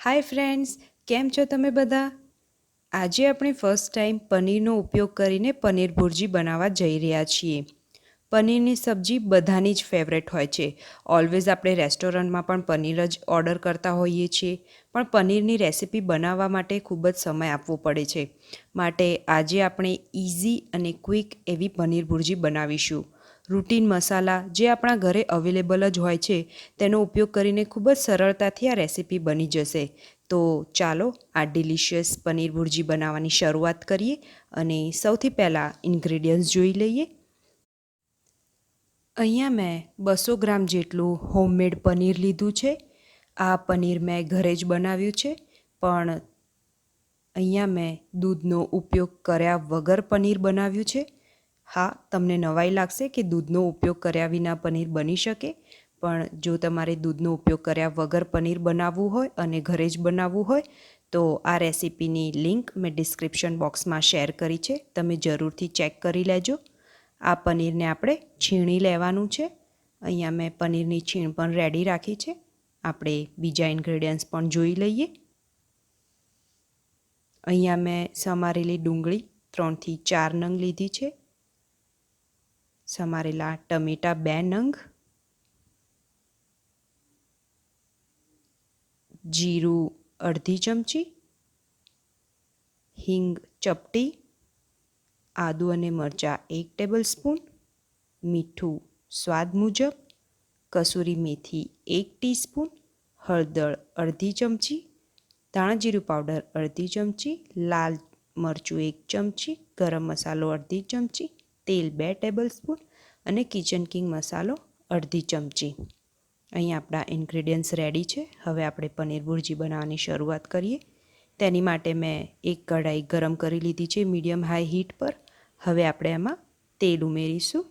Hi friends, કેમ છો તમે બધા? આજે આપણે ફર્સ્ટ ટાઈમ પનીરનો ઉપયોગ કરીને પનીર ભુરજી બનાવવા જઈ રહ્યા છીએ. પનીરની સબ્જી બધાની જ ફેવરેટ હોય છે. ઓલવેઝ આપણે રેસ્ટોરન્ટમાં પણ પનીર જ ઓર્ડર કરતા હોઈએ છીએ, પણ પનીરની રેસિપી બનાવવા માટે ખૂબ જ સમય આપવો પડે છે. માટે આજે આપણે ઇઝી અને ક્વિક એવી પનીર ભુરજી બનાવીશું. રૂટીન મસાલા જે આપણા ઘરે અવેલેબલ જ હોય છે તેનો ઉપયોગ કરીને ખૂબ જ સરળતાથી આ રેસિપી બની જશે. તો ચાલો આ ડિલિશિયસ પનીર ભુરજી બનાવવાની શરૂઆત કરીએ અને સૌથી પહેલાં ઇન્ગ્રેડિયન્ટ્સ જોઈ લઈએ. અહીંયા મેં 200 ગ્રામ જેટલું હોમમેડ પનીર લીધું છે. આ પનીર મેં ઘરે જ બનાવ્યું છે, પણ અહીંયા મેં દૂધનો ઉપયોગ કર્યા વગર પનીર બનાવ્યું છે. હા, તમને નવાઈ લાગશે કે દૂધનો ઉપયોગ કર્યા વિના પનીર બની શકે, પણ જો તમારે દૂધનો ઉપયોગ કર્યા વગર પનીર બનાવવું હોય અને ઘરે જ બનાવવું હોય તો આ રેસિપીની લિંક મેં ડિસ્ક્રિપ્શન બોક્સમાં શેર કરી છે. તમે જરૂરથી ચેક કરી લેજો. આ પનીરને આપણે છીણી લેવાનું છે. અહીંયા મેં પનીરની છીણ પણ રેડી રાખી છે. આપણે બીજા ઇન્ગ્રેડિયન્ટ્સ પણ જોઈ લઈએ. અહીંયા મેં સમારેલી ડુંગળી 3 થી 4 નંગ લીધી છે. સમારેલા ટમેટાં 2 નંગ, જીરું અડધી ચમચી, હિંગ ચપટી, આદુ અને મરચાં 1 ટેબલ સ્પૂન, મીઠું સ્વાદ મુજબ, કસૂરી મેથી 1 ટીસ્પૂન, હળદર અડધી ચમચી, ધાણા જીરું પાવડર અડધી ચમચી, લાલ મરચું 1 ચમચી, ગરમ મસાલો અડધી ચમચી, તેલ 2 ટેબલ સ્પૂન અને કિચન કિંગ મસાલો અડધી ચમચી. અહીં આપણા ઇન્ગ્રેડિયન્ટ્સ રેડી છે. હવે આપણે પનીર ભુરજી બનાવવાની શરૂઆત કરીએ. તેની માટે મેં એક કઢાઈ ગરમ કરી લીધી છે મીડિયમ હાઈ હીટ પર. હવે આપણે એમાં તેલ ઉમેરીશું.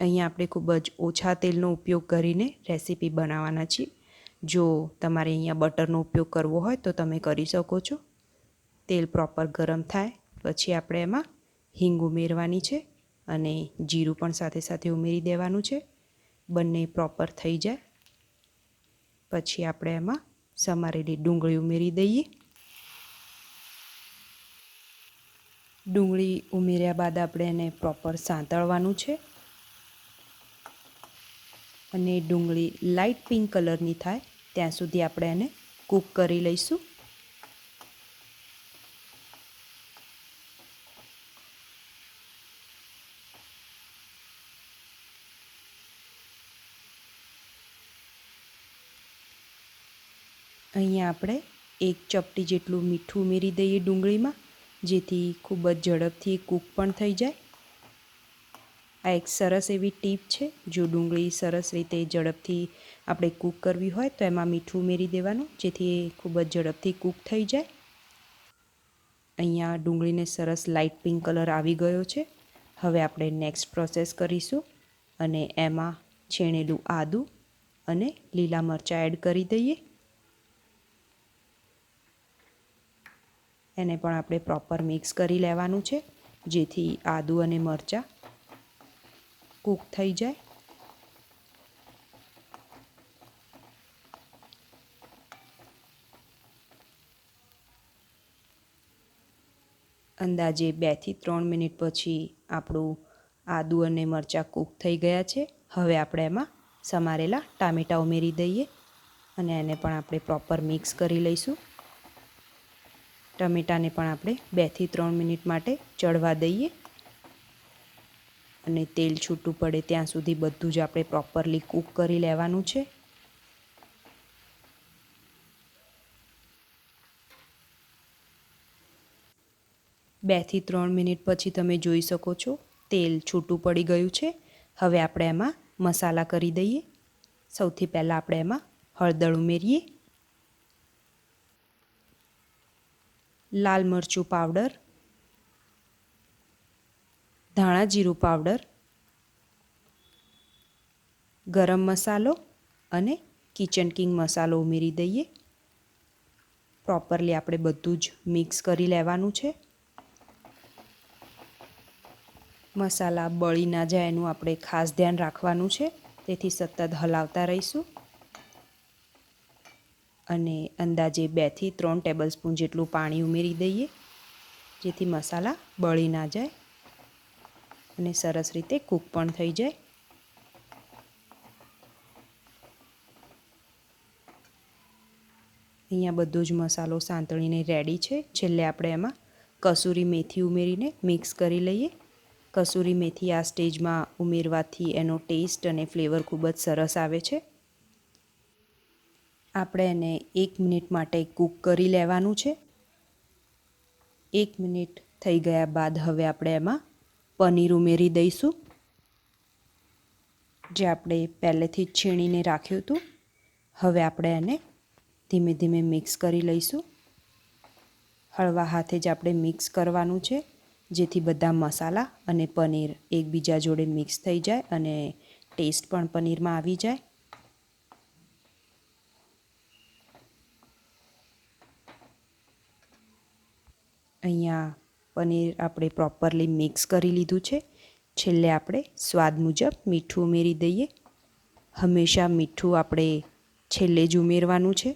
અહીં આપણે ખૂબ જ ઓછા તેલનો ઉપયોગ કરીને રેસીપી બનાવવાના છીએ. જો તમારે અહીંયા બટરનો ઉપયોગ કરવો હોય તો તમે કરી શકો છો. તેલ પ્રોપર ગરમ થાય પછી આપણે એમાં હિંગ ઉમેરવાની છે અને જીરું પણ સાથે સાથે ઉમેરી દેવાનું છે. બંને પ્રોપર થઈ જાય પછી આપણે એમાં સમારેલી ડુંગળી ઉમેરી દઈએ. ડુંગળી ઉમેર્યા બાદ આપણે એને પ્રોપર સાંતળવાનું છે અને ડુંગળી લાઇટ પિંક કલરની થાય ત્યાં સુધી આપણે એને કૂક કરી લઈશું. અહીંયા આપણે 1 ચપટી જેટલું મીઠું ઉમેરી દઈએ ડુંગળીમાં, જેથી ખૂબ જ ઝડપથી કૂક પણ થઈ જાય. આ એક સરસ એવી ટીપ છે. જો ડુંગળી સરસ રીતે ઝડપથી આપણે કૂક કરવી હોય તો એમાં મીઠું ઉમેરી દેવાનું, જેથી એ ખૂબ જ ઝડપથી કૂક થઈ જાય. અહીંયા ડુંગળીને સરસ લાઇટ પિંક કલર આવી ગયો છે. હવે આપણે નેક્સ્ટ પ્રોસેસ કરીશું અને એમાં છીણેલું આદું અને લીલા મરચાં એડ કરી દઈએ. એને પણ આપણે પ્રોપર મિક્સ કરી લેવાનું છે, જેથી આદું અને મરચાં કૂક થઈ જાય. અંદાજે 2 થી 3 મિનિટ પછી આપણું આદું અને મરચાં કૂક થઈ ગયા છે. હવે આપણે એમાં સમારેલા ટામેટાં ઉમેરી દઈએ અને એને પણ આપણે પ્રોપર મિક્સ કરી લઈશું. ટમેટાને પણ આપણે 2 થી 3 મિનિટ માટે ચડવા દઈએ અને તેલ છૂટું પડે ત્યાં સુધી બધું જ આપણે પ્રોપરલી કૂક કરી લેવાનું છે. બે થી 3 મિનિટ પછી તમે જોઈ શકો છો તેલ છૂટું પડી ગયું છે. હવે આપણે એમાં મસાલા કરી દઈએ. સૌથી પહેલાં આપણે એમાં હળદર ઉમેરીએ, લાલ મરચું પાવડર, ધાણા જીરું પાવડર, ગરમ મસાલો અને કિચન કિંગ મસાલો ઉમેરી દઈએ. પ્રોપરલી આપણે બધું જ મિક્સ કરી લેવાનું છે. મસાલા બળી ના જાય એનું આપણે ખાસ ધ્યાન રાખવાનું છે, તેથી સતત હલાવતા રહીશું. અને અંદાજે 2 થી 3 ટેબલસ્પૂન જેટલું પાણી ઉમેરી દઈએ, જેથી મસાલા બળી ના જાય અને સરસ રીતે કૂક પણ થઈ જાય. અહીંયા બધો જ મસાલો સાંતળીને રેડી છે. છેલ્લે આપણે એમાં કસૂરી મેથી ઉમેરીને મિક્સ કરી લઈએ. કસૂરી મેથી આ સ્ટેજમાં ઉમેરવાથી એનો ટેસ્ટ અને ફ્લેવર ખૂબ જ સરસ આવે છે. આપણે એને 1 મિનિટ માટે કૂક કરી લેવાનું છે. 1 મિનિટ થઈ ગયા બાદ હવે આપણે એમાં પનીર ઉમેરી દઈશું, જે આપણે પહેલેથી જ છીણીને રાખ્યું હતું. હવે આપણે એને ધીમે ધીમે મિક્સ કરી લઈશું. હળવા હાથે જ આપણે મિક્સ કરવાનું છે, જેથી બધા મસાલા અને પનીર એકબીજા જોડે મિક્સ થઈ જાય અને ટેસ્ટ પણ પનીરમાં આવી જાય. અહીંયા પનીર આપણે પ્રોપરલી મિક્સ કરી લીધું છે. છેલ્લે આપણે સ્વાદ મુજબ મીઠું ઉમેરી દઈએ. હંમેશા મીઠું આપણે છેલ્લે જ ઉમેરવાનું છે.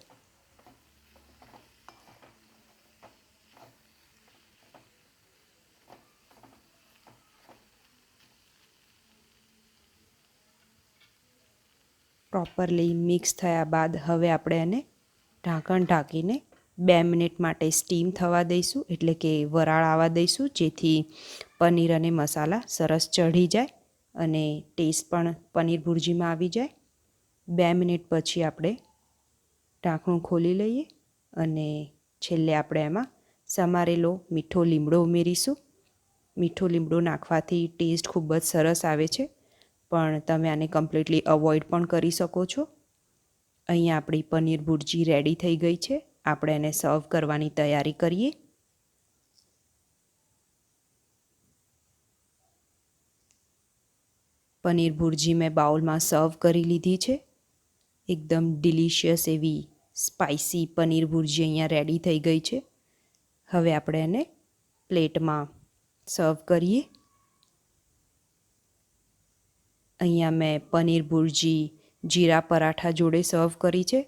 પ્રોપરલી મિક્સ થયા બાદ હવે આપણે એને ઢાંકણ ઢાંકીને 2 મિનિટ માટે સ્ટીમ થવા દઈશું, એટલે કે વરાળ આવવા દઈશું, જેથી પનીર અને મસાલા સરસ ચઢી જાય અને ટેસ્ટ પણ પનીર ભુરજીમાં આવી જાય. 2 મિનિટ પછી આપણે ઢાંકણું ખોલી લઈએ અને છેલ્લે આપણે એમાં સમારેલો મીઠો લીમડો ઉમેરીશું. મીઠો લીમડો નાખવાથી ટેસ્ટ ખૂબ જ સરસ આવે છે, પણ તમે આને કમ્પ્લીટલી અવોઇડ પણ કરી શકો છો. અહીંયા આપણી પનીર ભુરજી રેડી થઈ ગઈ છે. આપણે એને સર્વ કરવાની તૈયારી કરીએ. પનીર ભુરજી મેં બાઉલમાં સર્વ કરી લીધી છે. એકદમ ડિલિશિયસ એવી સ્પાઇસી પનીર ભુરજી અહીંયા રેડી થઈ ગઈ છે. હવે આપણે એને પ્લેટમાં સર્વ કરીએ. અહીંયા મેં પનીર ભુરજી જીરા પરાઠા જોડે સર્વ કરી છે,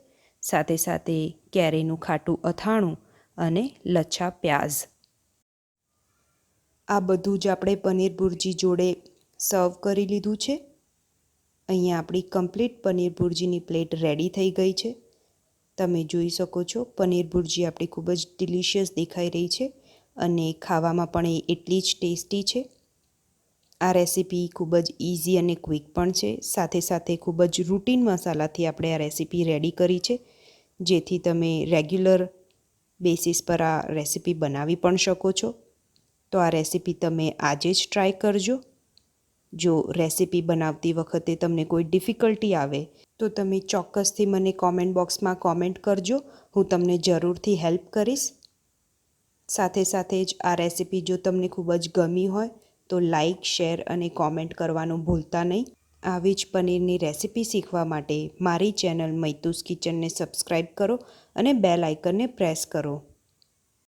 સાથે સાથે કેરીનું ખાટું અથાણું અને લચ્છા પ્યાઝ. આ બધું જ આપણે પનીર ભુરજી જોડે સર્વ કરી લીધું છે. અહીંયા આપણી કમ્પ્લીટ પનીર ભુરજીની પ્લેટ રેડી થઈ ગઈ છે. તમે જોઈ શકો છો પનીર ભુરજી આપણી ખૂબ જ ડિલિશિયસ દેખાઈ રહી છે અને ખાવામાં પણ એ એટલી જ ટેસ્ટી છે. આ રેસીપી ખૂબ જ ઇઝી અને ક્વિક પણ છે. સાથે સાથે ખૂબ જ રૂટીન મસાલાથી આપણે આ રેસીપી રેડી કરી છે, જેથી તમે રેગ્યુલર બેસિસ પર આ રેસીપી બનાવી પણ શકો છો. તો આ રેસીપી તમે આજે જ ટ્રાય કરજો. જો રેસીપી બનાવતી વખતે તમને કોઈ ડિફિકલ્ટી આવે તો તમે ચોક્કસથી મને કોમેન્ટ બોક્સમાં કોમેન્ટ કરજો. હું તમને જરૂરથી હેલ્પ કરીશ. સાથે સાથે જ આ રેસીપી જો તમને ખૂબ જ ગમી હોય તો લાઇક, શેર અને કોમેન્ટ કરવાનું ભૂલતા નહીં. આવી જ પનીરની રેસીપી શીખવા માટે મારી ચેનલ મૈતુસ કિચનને સબસ્ક્રાઈબ કરો અને બેલ આઇકનને પ્રેસ કરો.